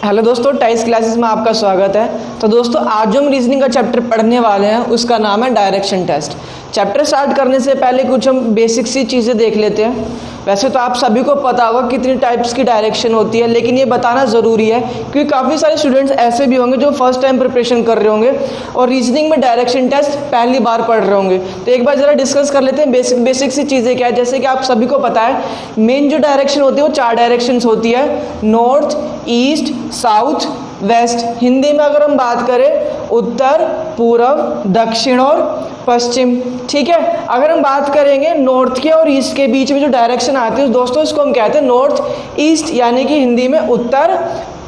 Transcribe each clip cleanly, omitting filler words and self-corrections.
Hello दोस्तों, टाइस classes में आपका स्वागत है। तो दोस्तों आज जो हम रीजनिंग का चैप्टर पढ़ने वाले हैं उसका नाम है डायरेक्शन टेस्ट। चैप्टर स्टार्ट करने से पहले कुछ हम बेसिक सी चीज़ें देख लेते हैं। वैसे तो आप सभी को पता होगा कितनी टाइप्स की डायरेक्शन होती है, लेकिन ये बताना ज़रूरी है क्योंकि काफ़ी सारे स्टूडेंट्स ऐसे भी होंगे जो फर्स्ट टाइम प्रिपरेशन कर रहे होंगे और रीजनिंग में डायरेक्शन टेस्ट पहली बार पढ़ रहे होंगे। तो एक बार ज़रा डिस्कस कर लेते हैं बेसिक सी चीज़ें क्या है। जैसे कि आप सभी को पता है मेन जो डायरेक्शन होती है वो 4 डायरेक्शंस होती है, north, east, south, west. Hindi में अगर हम बात करें उत्तर, पूर्व, दक्षिण और पश्चिम। ठीक है, अगर हम बात करेंगे नॉर्थ के और ईस्ट के बीच में जो डायरेक्शन आती है दोस्तों इसको हम कहते हैं नॉर्थ ईस्ट, यानी कि हिंदी में उत्तर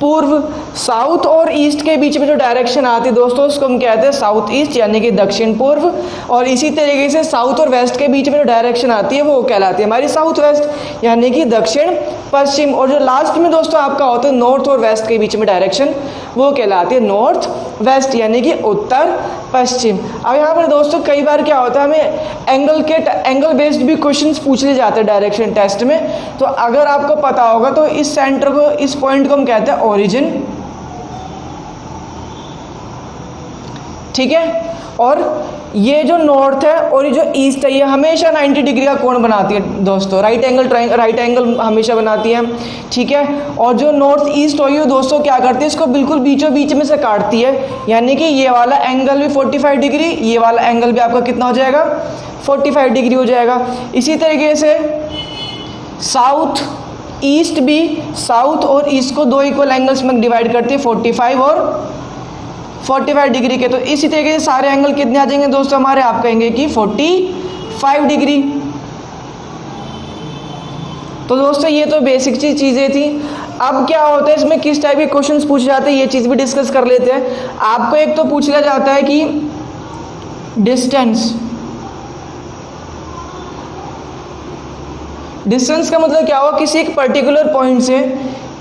पूर्व। साउथ और ईस्ट के बीच में जो डायरेक्शन आती है दोस्तों उसको हम कहते हैं साउथ ईस्ट, यानी कि दक्षिण पूर्व। और इसी तरीके से साउथ और वेस्ट के बीच में जो डायरेक्शन आती है वो कहलाती है हमारी साउथ वेस्ट, यानी कि दक्षिण पश्चिम। और जो लास्ट में दोस्तों आपका होता है नॉर्थ और वेस्ट के बीच में डायरेक्शन वो कहलाती है नॉर्थ वेस्ट, यानी कि उत्तर पश्चिम। अब यहाँ पर दोस्तों कई बार क्या होता है हमें एंगल बेस्ड भी क्वेश्चंस पूछ लिए जाते हैं डायरेक्शन टेस्ट में। तो अगर आपको पता होगा तो इस सेंटर को, इस पॉइंट को हम कहते हैं ओरिजिन। ठीक है, और ये जो नॉर्थ है और ये जो ईस्ट है ये हमेशा 90 डिग्री का कोण बनाती है दोस्तों, राइट एंगल हमेशा बनाती है। ठीक है, और जो नॉर्थ ईस्ट होगी वो दोस्तों क्या करती है, इसको बिल्कुल बीचों बीच में से काटती है, यानी कि ये वाला एंगल भी 45 डिग्री, ये वाला एंगल भी आपका कितना हो जाएगा 45 डिग्री हो जाएगा। इसी तरीके से साउथ ईस्ट भी साउथ और ईस्ट को 2 इक्वल एंगल्स में डिवाइड करती है, 45 और 45 डिग्री के। तो इसी तरीके से सारे एंगल कितने आ जाएंगे दोस्तों हमारे, आप कहेंगे कि 45 डिग्री। तो दोस्तों ये तो बेसिक चीज़ें थी। अब क्या होता है इसमें किस टाइप के क्वेश्चंस पूछे जाते हैं ये चीज़ भी डिस्कस कर लेते हैं। आपको एक तो पूछ लिया जाता है कि डिस्टेंस का मतलब क्या हुआ, किसी एक पर्टिकुलर पॉइंट से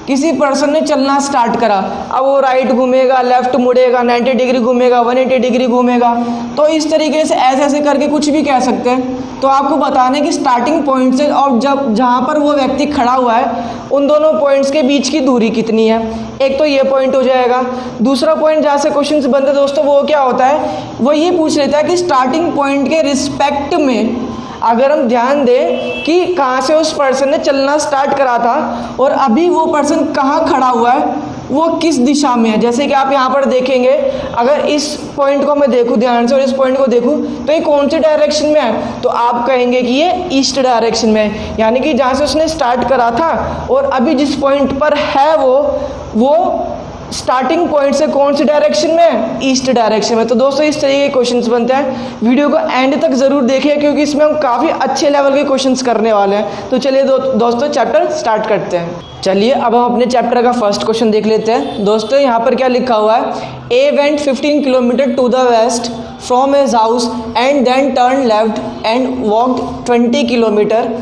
किसी पर्सन ने चलना स्टार्ट करा। अब वो राइट घूमेगा, लेफ्ट मुड़ेगा, 90 डिग्री घूमेगा, 180 डिग्री घूमेगा। तो इस तरीके से ऐसे करके कुछ भी कह सकते हैं। तो आपको बताने की स्टार्टिंग पॉइंट से और जब जहाँ पर वो व्यक्ति खड़ा हुआ है उन दोनों पॉइंट्स के बीच की दूरी कितनी है, एक तो ये पॉइंट हो जाएगा। दूसरा पॉइंट जहाँ से क्वेश्चन बनते दोस्तों वो क्या होता है, वो ये पूछ लेता है कि स्टार्टिंग पॉइंट के रिस्पेक्ट में अगर हम ध्यान दें कि कहाँ से उस पर्सन ने चलना स्टार्ट करा था और अभी वो पर्सन कहाँ खड़ा हुआ है, वो किस दिशा में है। जैसे कि आप यहाँ पर देखेंगे, अगर इस पॉइंट को मैं देखूँ ध्यान से और इस पॉइंट को देखूँ तो ये कौन सी डायरेक्शन में है, तो आप कहेंगे कि ये ईस्ट डायरेक्शन में है, यानी कि जहाँ से उसने स्टार्ट करा था और अभी जिस पॉइंट पर है वो स्टार्टिंग पॉइंट से कौन सी डायरेक्शन में, ईस्ट डायरेक्शन में। तो दोस्तों इस तरीके के क्वेश्चंस बनते हैं। वीडियो को एंड तक जरूर देखिए क्योंकि इसमें हम काफ़ी अच्छे लेवल के क्वेश्चंस करने वाले हैं। तो चलिए दोस्तों चैप्टर स्टार्ट करते हैं। चलिए अब हम अपने चैप्टर का फर्स्ट क्वेश्चन देख लेते हैं। दोस्तों यहाँ पर क्या लिखा हुआ है, he went 15 kilometre to the west from his house and then turn left and walked 20 kilometre.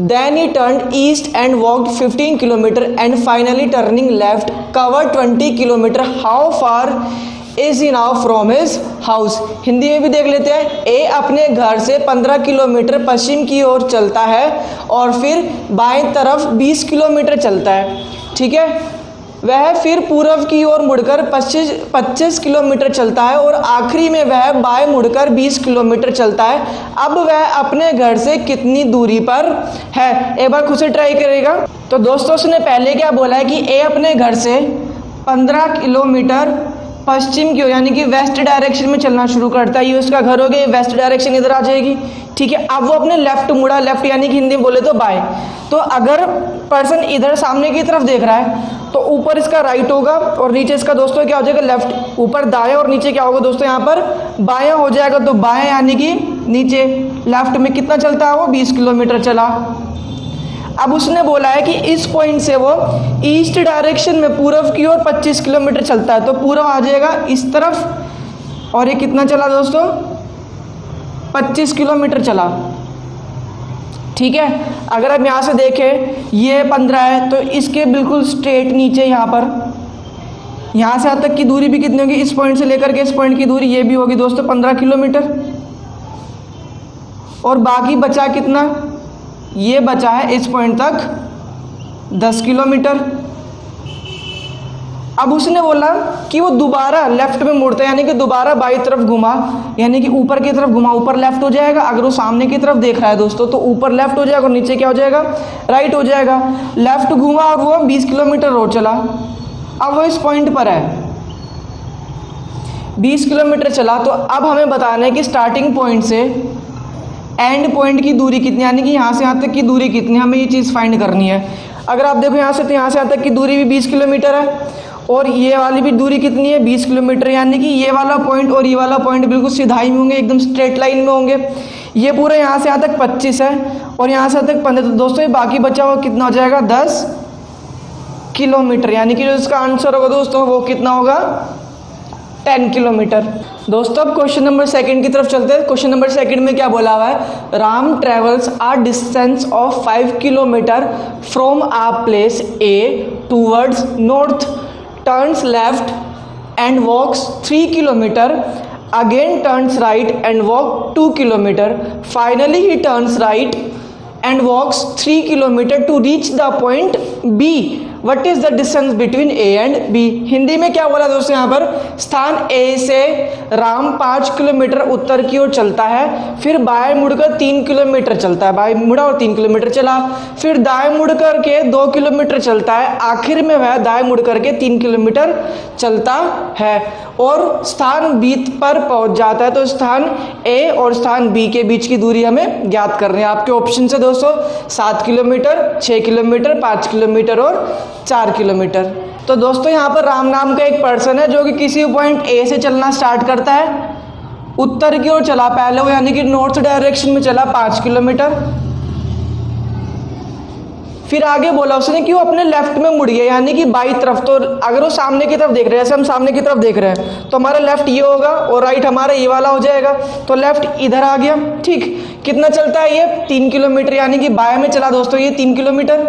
Then he turned east and walked 15 kilometer and finally turning left covered 20 kilometer. How far is he now from his house? Hindi में भी देख लेते हैं। ए अपने घर से 15 kilometre पश्चिम की ओर चलता है और फिर बाएं तरफ 20 किलोमीटर चलता है। ठीक है, वह फिर पूर्व की ओर मुड़कर 25 किलोमीटर चलता है और आखिरी में वह बाएं मुड़कर 20 किलोमीटर चलता है। अब वह अपने घर से कितनी दूरी पर है, एक बार खुद से ट्राई करेगा। तो दोस्तों उसने पहले क्या बोला है कि ए अपने घर से 15 किलोमीटर पश्चिम की ओर यानी कि वेस्ट डायरेक्शन में चलना शुरू करता है। ये उसका घर हो गया, वेस्ट डायरेक्शन इधर आ जाएगी। ठीक है, अब वो अपने लेफ्ट मुड़ा, लेफ्ट यानी कि हिंदी में बोले तो बाएं। तो अगर पर्सन इधर सामने की तरफ देख रहा है तो ऊपर इसका राइट होगा और नीचे इसका दोस्तों क्या हो जाएगा लेफ्ट, ऊपर दाएं और नीचे क्या होगा दोस्तों यहाँ पर बायां हो जाएगा। तो बाएं यानी कि नीचे, लेफ्ट में कितना चलता है वो 20 किलोमीटर चला। अब उसने बोला है कि इस पॉइंट से वो ईस्ट डायरेक्शन में पूर्व की ओर 25 किलोमीटर चलता है। तो पूर्व आ जाएगा इस तरफ और ये कितना चला दोस्तों 25 किलोमीटर चला। ठीक है, अगर आप यहाँ से देखें ये 15 है तो इसके बिल्कुल स्ट्रेट नीचे यहाँ पर, यहाँ से यहाँ तक की दूरी भी कितनी होगी, इस पॉइंट से लेकर के इस पॉइंट की दूरी ये भी होगी दोस्तों 15 किलोमीटर। और बाकी बचा कितना, ये बचा है इस पॉइंट तक 10 किलोमीटर। अब उसने बोला कि वो दोबारा लेफ्ट में मुड़ता है, यानी कि दोबारा बाई तरफ घुमा, यानी कि ऊपर की तरफ घुमा, ऊपर लेफ्ट हो जाएगा। अगर वो सामने की तरफ देख रहा है दोस्तों तो ऊपर लेफ्ट हो जाएगा और नीचे क्या हो जाएगा, राइट हो जाएगा। लेफ्ट घुमा और वो 20 किलोमीटर रोड चला। अब वो इस पॉइंट पर है, 20 किलोमीटर चला। तो अब हमें बताना है कि स्टार्टिंग पॉइंट से एंड पॉइंट की दूरी कितनी, यानी कि यहाँ से यहाँ तक की दूरी कितनी, हमें ये चीज़ फाइंड करनी है। अगर आप देखो यहाँ से, तो यहाँ से यहाँ तक की दूरी भी 20 किलोमीटर है और ये वाली भी दूरी कितनी है, 20 किलोमीटर। यानी कि ये वाला पॉइंट और ये वाला पॉइंट बिल्कुल सिधाई में होंगे, एकदम स्ट्रेट लाइन में होंगे। ये पूरा यहाँ से यहाँ तक 25 है और यहाँ से यहाँ तक 15। तो दोस्तों ये बाकी बचा हुआ कितना हो जाएगा, 10 किलोमीटर। यानी कि जो इसका आंसर होगा दोस्तों वो कितना होगा, 10 किलोमीटर। दोस्तों अब क्वेश्चन नंबर सेकंड की तरफ चलते हैं। क्वेश्चन नंबर सेकंड में क्या बोला हुआ है, Ram travels a distance of 5 kilometre from a place A towards north, turns left and walks 3 kilometre, again turns right and walk 2 kilometre, finally he turns right and walks 3 kilometre to reach the point B. What is the distance between A and B. Hindi में क्या बोला दोस्तों, यहाँ पर स्थान ए से Ram 5 kilometre उत्तर की ओर चलता है, फिर बाएं मुड़कर 3 किलोमीटर चलता है, बाएं मुड़ा और 3 किलोमीटर चला, फिर दाएं मुड़ करके 2 किलोमीटर चलता है, आखिर में वह दाएं मुड़ करके 3 किलोमीटर चलता है और स्थान बी पर पहुंच जाता है। तो स्थान ए और स्थान बी के बीच की दूरी हमें ज्ञात करनी है। आपके ऑप्शन है दोस्तों 7 किलोमीटर, 6 किलोमीटर, 5 किलोमीटर और 4 किलोमीटर। तो दोस्तों यहाँ पर राम नाम का एक पर्सन है जो कि किसी पॉइंट ए से चलना स्टार्ट करता है, उत्तर की ओर चला पहले वो, यानी कि नॉर्थ डायरेक्शन में चला 5 किलोमीटर, फिर आगे बोला उसने कि वो अपने लेफ्ट में मुड़ गया, यानी कि बाई तरफ। तो अगर वो सामने की तरफ देख रहे हैं, जैसे हम सामने की तरफ देख रहे हैं, तो हमारा लेफ्ट ये होगा और राइट हमारा ये वाला हो जाएगा। तो लेफ्ट इधर आ गया, ठीक। कितना चलता है ये, 3 किलोमीटर, यानी कि बाएं में चला दोस्तों ये 3 kilometre.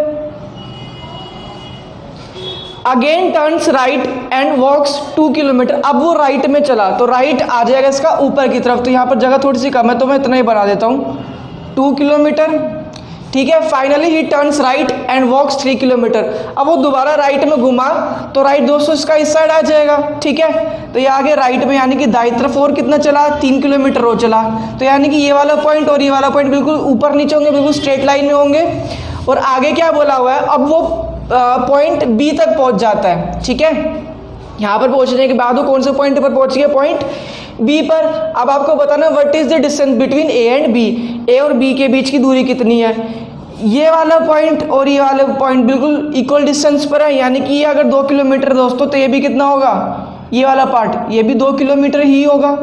Again turns right and walks 2 kilometre. अब वो राइट में चला तो राइट आ जाएगा इसका ऊपर की तरफ। तो यहाँ पर जगह थोड़ी सी कम है तो मैं इतना ही बना देता हूँ, 2 किलोमीटर, ठीक है। Finally he turns right and walks 3 kilometre. अब वो दोबारा राइट में घुमा तो राइट दोस्तों इसका इस साइड आ जाएगा, ठीक है। तो ये आगे राइट में, यानी कि दाई तरफ और कितना चला, 3 किलोमीटर और चला। तो यानी कि ये वाला पॉइंट और ये वाला पॉइंट बिल्कुल ऊपर नीचे होंगे, बिल्कुल स्ट्रेट लाइन में होंगे। और आगे क्या बोला हुआ है, अब वो पॉइंट बी तक पहुंच जाता है, ठीक है। यहाँ पर पहुंचने के बाद वो कौन से पॉइंट पर पहुंच गया, पॉइंट बी पर। अब आपको बताना what is the distance between A and B, A और बी के बीच की दूरी कितनी है। ये वाला पॉइंट और ये वाला पॉइंट बिल्कुल इक्वल डिस्टेंस पर है, यानी कि ये अगर 2 किलोमीटर दोस्तों तो ये भी कितना होगा, ये वाला पार्ट ये भी 2 किलोमीटर ही होगा।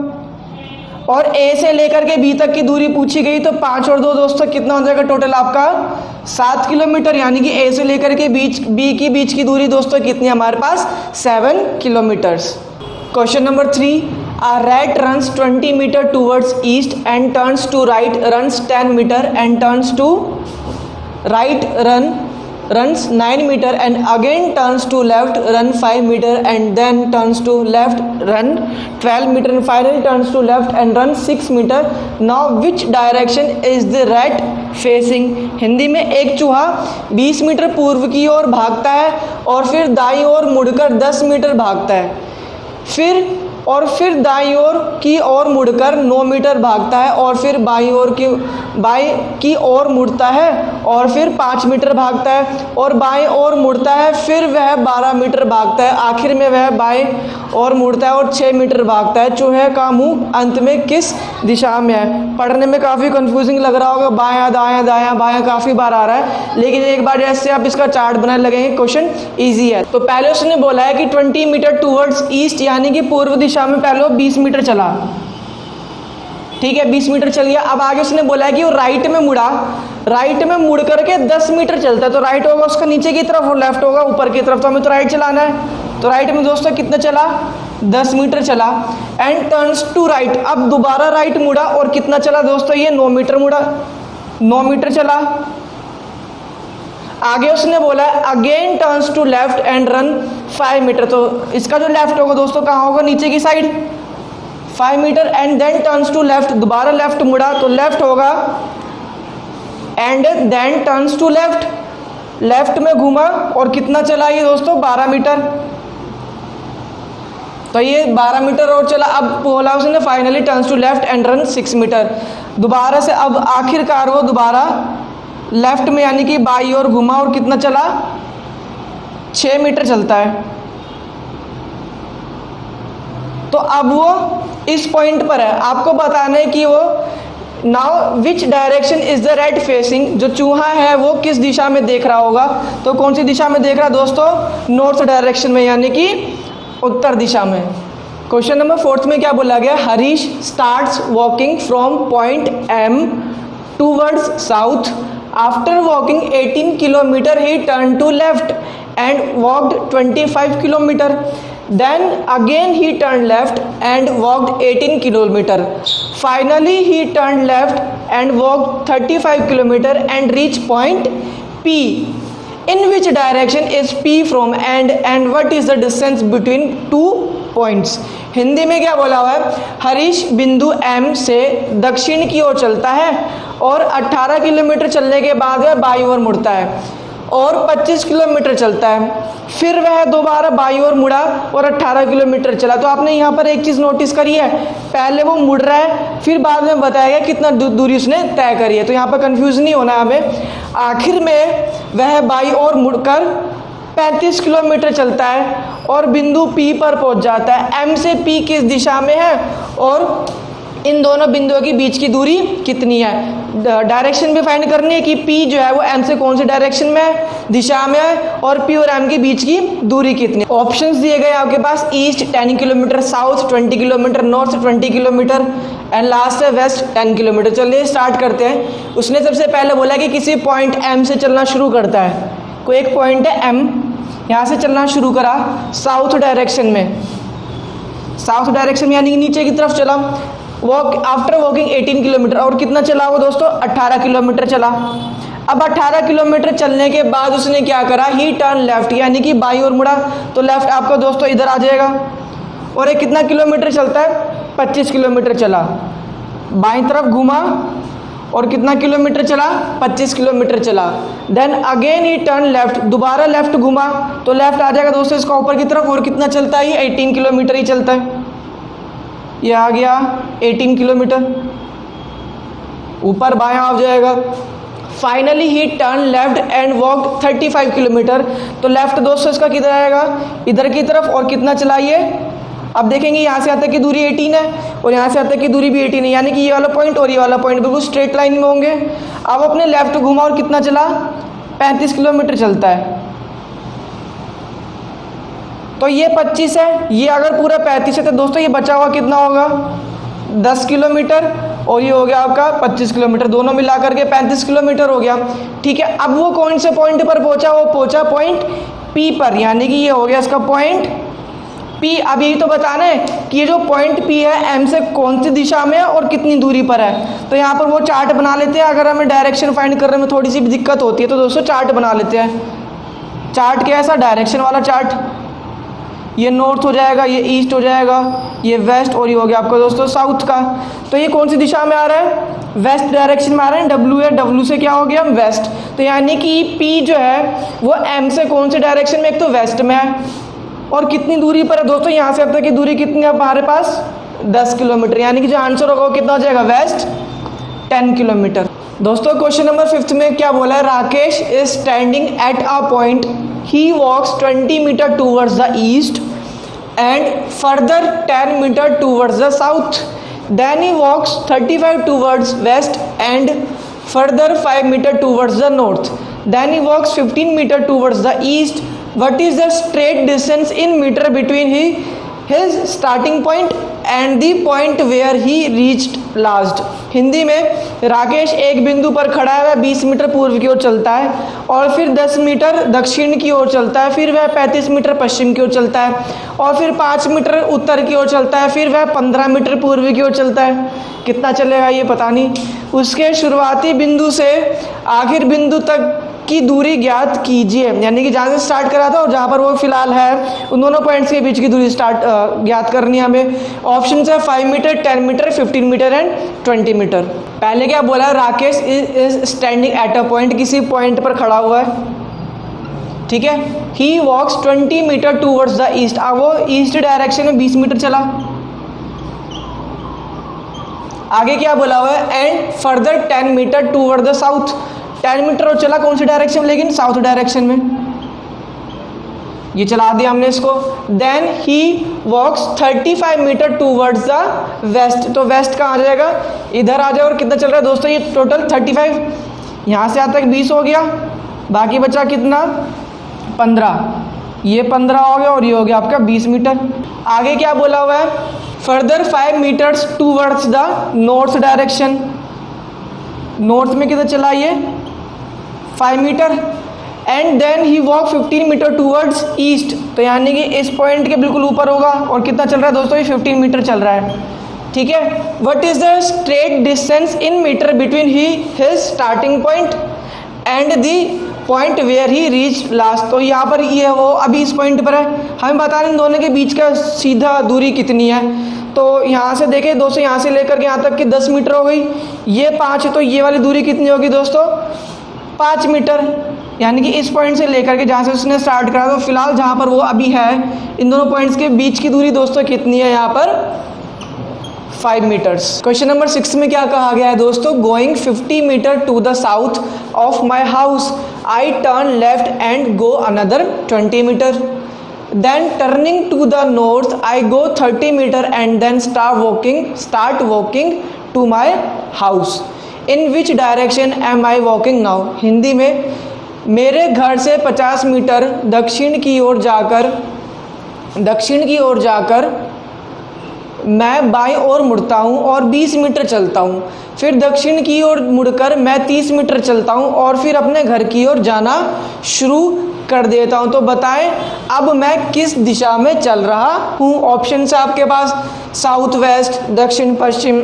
और ए से लेकर के बी तक की दूरी पूछी गई तो 5 और 2 दोस्तों कितना हो जाएगा टोटल आपका, 7 किलोमीटर। यानी कि ए से लेकर के बी की बीच की दूरी दोस्तों कितनी है हमारे पास, 7 kilometres. Question number 3, a rat runs 20 meter towards east and turns to right, runs 10 meter and turns to right, runs 9 meter and again turns to left, run 5 meter and then turns to left, run 12 meter and finally turns to left and run 6 meter. Now which direction is the rat facing? Hindi में एक चूहा 20 metre पूर्व की ओर भागता है और फिर दाईं ओर मुड़कर 10 मीटर भागता है, फिर दाईं ओर की ओर मुड़कर 9 मीटर भागता है और फिर बाईं की ओर मुड़ता है और फिर 5 मीटर भागता है और बाईं ओर मुड़ता है, फिर वह 12 मीटर भागता है, आखिर में वह बाईं ओर मुड़ता है और 6 मीटर भागता है। चूहे का मुंह अंत में किस दिशा में है। पढ़ने में काफ़ी कंफ्यूजिंग लग रहा होगा, बायां दायां दायां बायां काफ़ी बार आ रहा है, लेकिन एक बार जैसे आप इसका चार्ट बनाने लगेंगे क्वेश्चन ईजी है। तो पहले उसने बोला है कि 20 मीटर टूवर्ड्स ईस्ट, यानी कि पूर्व दिशा में पहले वो 20 मीटर चला, ठीक है, 20 मीटर चल गया। अब आगे उसने बोला है कि वो राइट में मुड़ा, राइट में मुड़ करके 10 मीटर चलता है। तो राइट होगा उसका नीचे की तरफ और लेफ्ट होगा ऊपर की तरफ, तो हमें तो राइट चलाना है। तो राइट में दोस्तों कितना चला, 10 मीटर चला। एंड टर्न्स टू राइट, अब दोबारा राइट मुड़ा और कितना चला दोस्तों, ये 9 मीटर मुड़ा, 9 मीटर चला। आगे उसने बोला again turns to left and run 5 metre, तो इसका जो लेफ्ट होगा दोस्तों कहाँ होगा, नीचे की side, 5 metre. And then turns to left, दोबारा लेफ्ट मुड़ा तो लेफ्ट होगा। And then turns to left, left में घूमा और कितना चला ये दोस्तों, 12 मीटर। तो ये 12 मीटर और चला। अब बोला उसने finally turns to left and run 6 metre. दोबारा से अब आखिरकार वो दोबारा लेफ्ट में यानी कि बाई ओर घुमा और कितना चला, 6 मीटर चलता है। तो अब वो इस पॉइंट पर है, आपको बताना है कि वो now which direction is the red facing, जो चूहा है वो किस दिशा में देख रहा होगा। तो कौन सी दिशा में देख रहा है दोस्तों, नॉर्थ डायरेक्शन में यानी कि उत्तर दिशा में। क्वेश्चन नंबर 4 में क्या बोला गया, Harish starts walking from point M towards south. After walking 18 kilometre he turn to left and walked 25 kilometre. Then again he turned left and walked 18 kilometer. Finally he turned left and walked 35 kilometer and reached point P. In which direction is P from and what is the distance between 2 points? Hindi में क्या बोला हुआ है, हरीश बिंदु M से दक्षिण की ओर चलता है और 18 किलोमीटर चलने के बाद वह बाईं ओर मुड़ता है और 25 किलोमीटर चलता है। फिर वह दोबारा बाईं ओर मुड़ा और 18 किलोमीटर चला। तो आपने यहाँ पर एक चीज़ नोटिस करी है, पहले वो मुड़ रहा है, फिर बाद में बताया गया कितना दूरी उसने तय करी है। तो यहाँ पर कंफ्यूज नहीं होना है हमें। आखिर में वह बाईं ओर मुड़कर 35 किलोमीटर चलता है और बिंदु P पर पहुँच जाता है। M से P किस दिशा में है और इन दोनों बिंदुओं के बीच की दूरी कितनी है। डायरेक्शन भी फाइंड करनी है कि P जो है वो M से कौन सी डायरेक्शन में है, दिशा में है, और P और M के बीच की दूरी कितनी। ऑप्शंस दिए गए आपके पास, east 10 kilometre, south 20 kilometre, north 20 kilometre and last है वेस्ट 10 किलोमीटर। चलिए स्टार्ट करते हैं। उसने सबसे पहले बोला कि किसी पॉइंट M से चलना शुरू करता है। कोई एक पॉइंट है M, यहाँ से चलना शुरू करा साउथ डायरेक्शन में, साउथ डायरेक्शन में यानी कि नीचे की तरफ चला। वॉक आफ्टर वॉकिंग 18 किलोमीटर, और कितना चला वो दोस्तों, 18 किलोमीटर चला। अब 18 किलोमीटर चलने के बाद उसने क्या करा, ही टर्न लेफ्ट यानी कि बाईं ओर मुड़ा। तो लेफ्ट आपका दोस्तों इधर आ जाएगा और ये कितना किलोमीटर चलता है, 25 किलोमीटर चला। बाईं तरफ घूमा और कितना किलोमीटर चला, 25 किलोमीटर चला। Then again he turn left, दोबारा लेफ्ट घूमा तो लेफ्ट आ जाएगा दोस्तों इसका ऊपर की तरफ, और कितना चलता है, ये 18 किलोमीटर ही चलता है। ये आ गया 18 किलोमीटर, ऊपर बायां आ जाएगा। Finally he turn left and walk 35 kilometre. तो लेफ्ट दोस्तों इसका किधर आएगा, इधर की तरफ, और कितना चलाइए। अब देखेंगे यहाँ से यहाँ तक की दूरी 18 है और यहाँ से यहाँ तक की दूरी भी 18 है, यानी कि ये वाला पॉइंट और ये वाला पॉइंट बिल्कुल स्ट्रेट लाइन में होंगे। अब अपने लेफ्ट घुमा और कितना चला, 35 किलोमीटर चलता है। तो ये 25 है, ये अगर पूरा 35 है तो दोस्तों ये बचा हुआ कितना होगा, 10 किलोमीटर, और ये हो गया आपका 25 किलोमीटर, दोनों मिला करके 35 किलोमीटर हो गया। ठीक है, अब वो कौन से पॉइंट पर पहुंचा, वो पहुंचा पॉइंट P पर, यानी कि ये हो गया इसका पॉइंट P। अब यही तो बताना है कि ये जो पॉइंट P है M से कौन सी दिशा में है और कितनी दूरी पर है। तो यहाँ पर वो चार्ट बना लेते हैं, अगर हमें डायरेक्शन फाइंड करने में थोड़ी सी भी दिक्कत होती है तो दोस्तों चार्ट बना लेते हैं। चार्ट कैसा, डायरेक्शन वाला चार्ट। ये नॉर्थ हो जाएगा, ये ईस्ट हो जाएगा, ये वेस्ट, और ये हो गया आपका दोस्तों साउथ का। तो ये कौन सी दिशा में आ रहा है, वेस्ट डायरेक्शन में आ रहा है। W है, W से क्या हो गया, वेस्ट। तो यानी कि P जो है वो M से कौन से डायरेक्शन में, एक तो वेस्ट में है, और कितनी दूरी पर है दोस्तों, यहाँ से अब तक की दूरी कितनी है हमारे पास, 10 किलोमीटर। यानी कि जो आंसर होगा वो कितना हो जाएगा, वेस्ट 10 किलोमीटर। दोस्तों क्वेश्चन नंबर 5 में क्या बोला है, Rakesh is standing at a point, he walks 20 metre towards the east and further 10 meter towards the south, then he walks 35 towards west and further 5 meter towards the north, then he walks 15 meter towards the east. What is the straight distance in meter between his starting point and the point where he reached last? Hindi में राकेश एक बिंदु पर खड़ा है, वह 20 metre पूर्व की ओर चलता है और फिर 10 मीटर दक्षिण की ओर चलता है, फिर वह 35 मीटर पश्चिम की ओर चलता है और फिर 5 मीटर उत्तर की ओर चलता है, फिर वह 15 मीटर पूर्व की ओर चलता है। कितना चलेगा ये पता नहीं। उसके शुरुआती बिंदु से आखिर बिंदु तक की दूरी ज्ञात कीजिए, यानी कि जहाँ से स्टार्ट करा था और जहाँ पर वो फिलहाल है उन दोनों पॉइंट्स के बीच की दूरी ज्ञात करनी है हमें। ऑप्शन है 5 metre, 10 metre, 15 metre and 20 metre. पहले क्या बोला, Rakesh is standing at a point, किसी पॉइंट पर खड़ा हुआ है। ठीक है। He walks 20 metre towards the east, अब वो ईस्ट डायरेक्शन में 20 मीटर चला। आगे क्या बोला हुआ है, and further 10 metre toward the south, 10 metre और चला कौन सी डायरेक्शन में, लेकिन साउथ डायरेक्शन में, ये चला दिया हमने इसको। Then he walks 35 metre towards the west, तो वेस्ट कहाँ आ जाएगा, इधर आ जाएगा। और कितना चल रहा है दोस्तों, ये टोटल 35, यहाँ से यहाँ तक 20 हो गया, बाकी बचा कितना 15, ये 15 हो गया और ये हो गया आपका 20 मीटर। आगे क्या बोला हुआ है, further 5 metres towards the north direction, north में कितना चला ये 5 metre. And then he walk 15 metre towards east, तो यानी कि इस पॉइंट के बिल्कुल ऊपर होगा। और कितना चल रहा है दोस्तों, ये 15 मीटर चल रहा है, ठीक है। What is the straight distance in metre between his starting point and the point where he reach last, तो यहाँ पर ये वो अभी इस पॉइंट पर है, हमें बता रहे इन दोनों के बीच का सीधा दूरी कितनी है। तो यहाँ से देखें दोस्तों, यहाँ से लेकर के यहाँ तक की 10 मीटर हो गई, ये 5 है, तो ये वाली दूरी कितनी होगी दोस्तों 5 मीटर, यानी कि इस पॉइंट से लेकर के जहाँ से उसने स्टार्ट करा, तो फिलहाल जहाँ पर वो अभी है इन दोनों पॉइंट्स के बीच की दूरी दोस्तों कितनी है यहाँ पर 5 मीटर्स। क्वेश्चन नंबर 6 में क्या कहा गया है दोस्तों, going 50 metre to the south of my house I turn left and go another 20 metre, then turning to the north I go 30 metre and then start walking to my house, in which direction am I walking now. Hindi में, मेरे घर से 50 metre दक्षिण की ओर जाकर मैं बाईं ओर मुड़ता हूँ और 20 मीटर चलता हूँ, फिर दक्षिण की ओर मुड़कर मैं 30 मीटर चलता हूँ और फिर अपने घर की ओर जाना शुरू कर देता हूँ। तो बताएं अब मैं किस दिशा में चल रहा हूँ। ऑप्शन है आपके पास साउथ वेस्ट दक्षिण पश्चिम,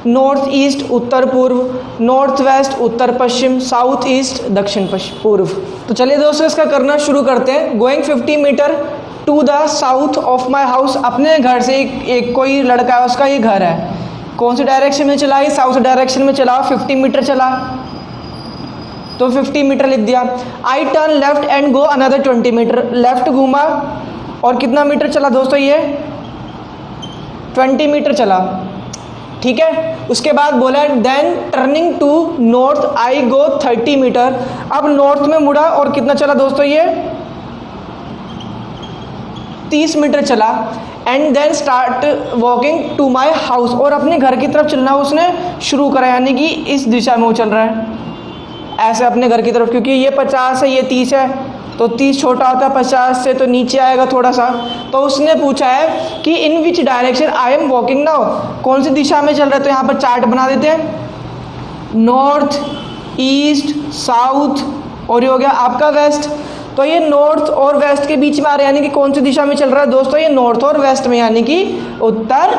नॉर्थ ईस्ट उत्तर पूर्व, नॉर्थ वेस्ट उत्तर पश्चिम, साउथ ईस्ट दक्षिण पूर्व। तो चलिए दोस्तों इसका करना शुरू करते हैं। Going 50 metre to the south of my house, अपने घर से एक कोई लड़का है, उसका ये घर है, कौन सी डायरेक्शन में चला, ये साउथ डायरेक्शन में चला, 50 मीटर चला, तो 50 मीटर लिख दिया। I turn left and go another 20 metre, left घूमा और कितना मीटर चला दोस्तों, ये 20 मीटर चला, ठीक है। उसके बाद बोला then turning to north I go 30 metre, अब नॉर्थ में मुड़ा और कितना चला दोस्तों, ये 30 मीटर चला। And then start walking to my house, और अपने घर की तरफ चलना उसने शुरू करा, यानी कि इस दिशा में वो चल रहा है ऐसे अपने घर की तरफ, क्योंकि ये 50 है ये 30 है, तो 30 छोटा होता है 50 से, तो नीचे आएगा थोड़ा सा। तो उसने पूछा है कि in which direction I am walking now, कौन सी दिशा में चल रहा है। तो यहाँ पर चार्ट बना देते हैं, नॉर्थ ईस्ट साउथ और ये हो गया आपका वेस्ट। तो ये नॉर्थ और वेस्ट के बीच में आ रहा है, यानी कि कौन सी दिशा में चल रहा है दोस्तों, ये नॉर्थ और वेस्ट में, यानी कि उत्तर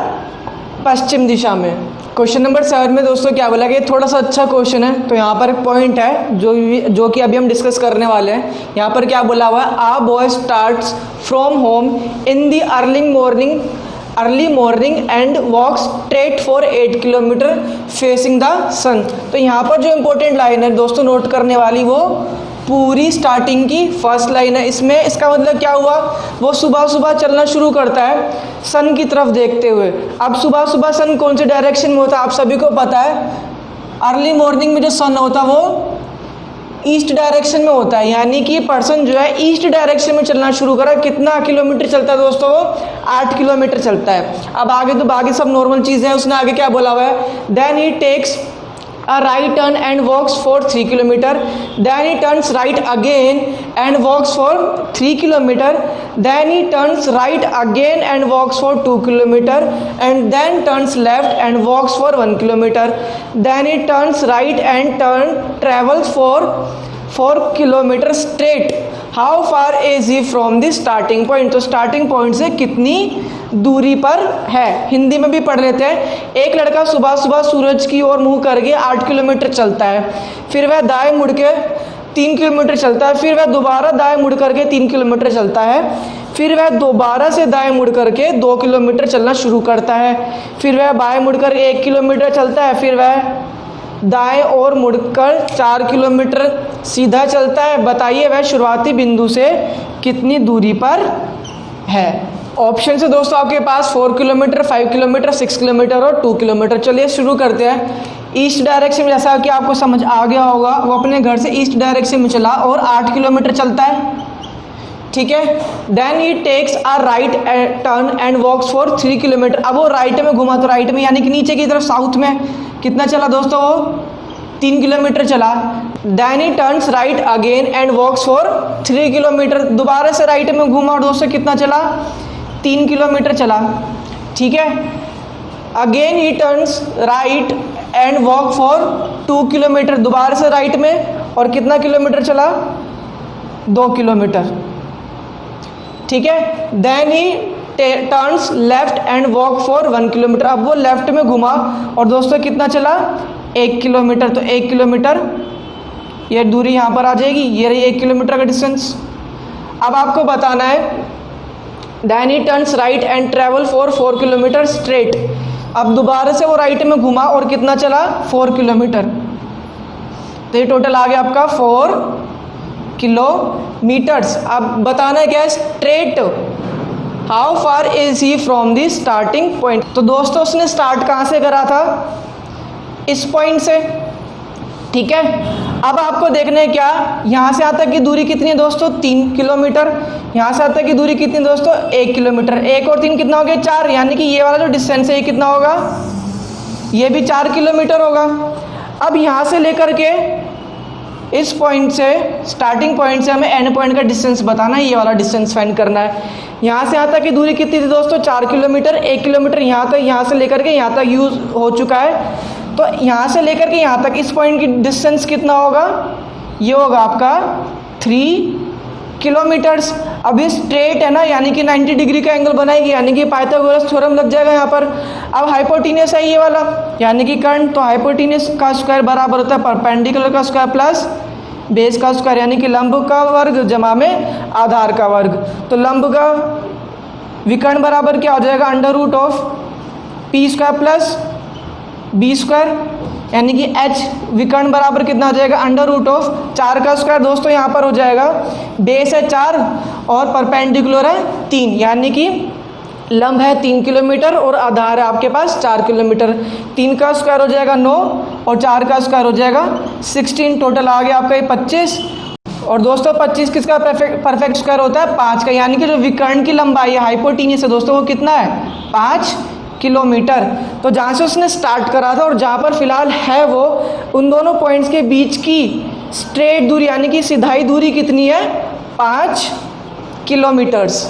पश्चिम दिशा में। क्वेश्चन नंबर 7 में दोस्तों क्या बोला कि थोड़ा सा अच्छा क्वेश्चन है, तो यहाँ पर एक पॉइंट है जो कि अभी हम डिस्कस करने वाले हैं। यहाँ पर क्या बोला हुआ है, a boy starts from home in the early morning and walks straight for 8 kilometre facing the sun. तो यहाँ पर जो इम्पोर्टेंट लाइन है दोस्तों नोट करने वाली, वो पूरी स्टार्टिंग की फर्स्ट लाइन है। इसमें इसका मतलब क्या हुआ, वो सुबह सुबह चलना शुरू करता है सन की तरफ देखते हुए। अब सुबह सुबह सन कौन से डायरेक्शन में होता है, आप सभी को पता है, अर्ली मॉर्निंग में जो सन होता है वो ईस्ट डायरेक्शन में होता है, यानी कि पर्सन जो है ईस्ट डायरेक्शन में चलना शुरू करा। कितना किलोमीटर चलता है दोस्तों, वो 8 किलोमीटर चलता है। अब आगे तो बाकी सब नॉर्मल चीज़ें हैं, उसने आगे क्या बोला हुआ है, then he takes a right turn and walks for 3 kilometer, then he turns right again and walks for 3 kilometer, then he turns right again and walks for 2 kilometer, and then turns left and walks for 1 kilometer, then he turns right and travels for 4 kilometer straight. How far is he from the starting point? तो starting point से कितनी दूरी पर है, हिंदी में भी पढ़ लेते हैं। एक लड़का सुबह सुबह सूरज की ओर मुंह करके 8 किलोमीटर चलता है, फिर वह दाएं मुड़ के 3 किलोमीटर चलता है, फिर वह दोबारा दाएं मुड़ करके 3 किलोमीटर चलता है, फिर वह दोबारा से दाएं मुड़ करके 2 किलोमीटर चलना शुरू करता है, फिर वह बाएं मुड़कर 1 किलोमीटर चलता है, फिर वह दाएं ओर मुड़कर 4 किलोमीटर सीधा चलता है, बताइए वह शुरुआती बिंदु से कितनी दूरी पर है। ऑप्शन से दोस्तों आपके पास 4 किलोमीटर, 5 किलोमीटर, 6 किलोमीटर और 2 किलोमीटर। चलिए शुरू करते हैं। ईस्ट डायरेक्शन में, जैसा कि आपको समझ आ गया होगा, वो अपने घर से ईस्ट डायरेक्शन में चला और 8 किलोमीटर चलता है, ठीक है। Then he takes a right turn and walks for 3 kilometre. अब वो राइट में घुमा, तो राइट में यानी कि नीचे की तरफ साउथ में कितना चला दोस्तों, वो 3 किलोमीटर चला। Then he turns right again and walks for 3 kilometre. दोबारा से राइट में घुमा और दोस्तों कितना चला, 3 किलोमीटर चला, ठीक है। Again he turns right and walk for 2 kilometre. दोबारा से राइट में और कितना किलोमीटर चला, 2 किलोमीटर, ठीक है। Then he turns left and walk for 1 kilometre. अब वो लेफ्ट में घुमा और दोस्तों कितना चला, 1 किलोमीटर। तो 1 किलोमीटर ये दूरी यहाँ पर आ जाएगी, ये रही 1 किलोमीटर का डिस्टेंस। अब आपको बताना है then he turns right and travel for 4 kilometre straight. अब दोबारा से वो राइट में घुमा और कितना चला, 4 किलोमीटर। तो ये टोटल आ गया आपका 4 किलोमीटर्स। अब बताना है क्या है, straight how far is he from the starting point. तो दोस्तों उसने स्टार्ट कहाँ से करा था, इस पॉइंट से, ठीक है। अब आपको देखना है क्या, यहाँ से यहाँ तक की दूरी कितनी है दोस्तों, 3 किलोमीटर। यहाँ से यहाँ तक की दूरी कितनी है दोस्तों, 1 किलोमीटर। 1 और 3 कितना हो गया, 4, यानी कि ये वाला जो डिस्टेंस है ये कितना होगा, ये भी 4 किलोमीटर होगा। अब यहाँ से लेकर के इस पॉइंट से, स्टार्टिंग पॉइंट से हमें एंड पॉइंट का डिस्टेंस बताना है, ये वाला डिस्टेंस फाइंड करना है। यहाँ से यहाँ तक की दूरी कितनी थी दोस्तों, 4 किलोमीटर। 1 किलोमीटर यहाँ तक, यहाँ से लेकर के यहाँ तक यूज हो चुका है। तो यहाँ से लेकर के यहाँ तक इस पॉइंट की डिस्टेंस कितना होगा, ये होगा आपका 3 किलोमीटर्स। अब ये स्ट्रेट है ना, यानी कि 90 डिग्री का एंगल बनाएगी, यानी कि पाइथागोरस थ्योरम लग जाएगा यहाँ पर। अब हाइपोटेन्यूस है ये वाला, यानी कि कर्ण, तो हाइपोटेन्यूस का स्क्वायर बराबर होता है परपेंडिकुलर का स्क्वायर प्लस बेस का स्क्वायर, यानी कि लंब का वर्ग जमा में आधार का वर्ग। तो लंब का विकर्ण बराबर क्या हो जाएगा, under root of P square plus B square, यानी कि एच विकर्ण बराबर कितना हो जाएगा, अंडर रूट ऑफ 4 का स्क्वायर। दोस्तों यहाँ पर हो जाएगा, बेस है 4 और परपेंडिकुलर है 3, यानी कि लंब है 3 किलोमीटर और आधार है आपके पास 4 किलोमीटर। 3 का स्क्वायर हो जाएगा 9 और 4 का स्क्वायर हो जाएगा 16। टोटल आ गया आपका ये 25। और दोस्तों 25 किसका परफेक्ट स्क्वायर होता है, 5 का, यानी कि जो विकर्ण की लंबाई है हाइपोटेन्यूस है दोस्तों वो कितना है, 5 किलोमीटर। तो जहाँ से उसने स्टार्ट करा था और जहाँ पर फिलहाल है वो, उन दोनों पॉइंट्स के बीच की स्ट्रेट दूरी यानी कि सीधाई दूरी कितनी है, 5 किलोमीटर्स।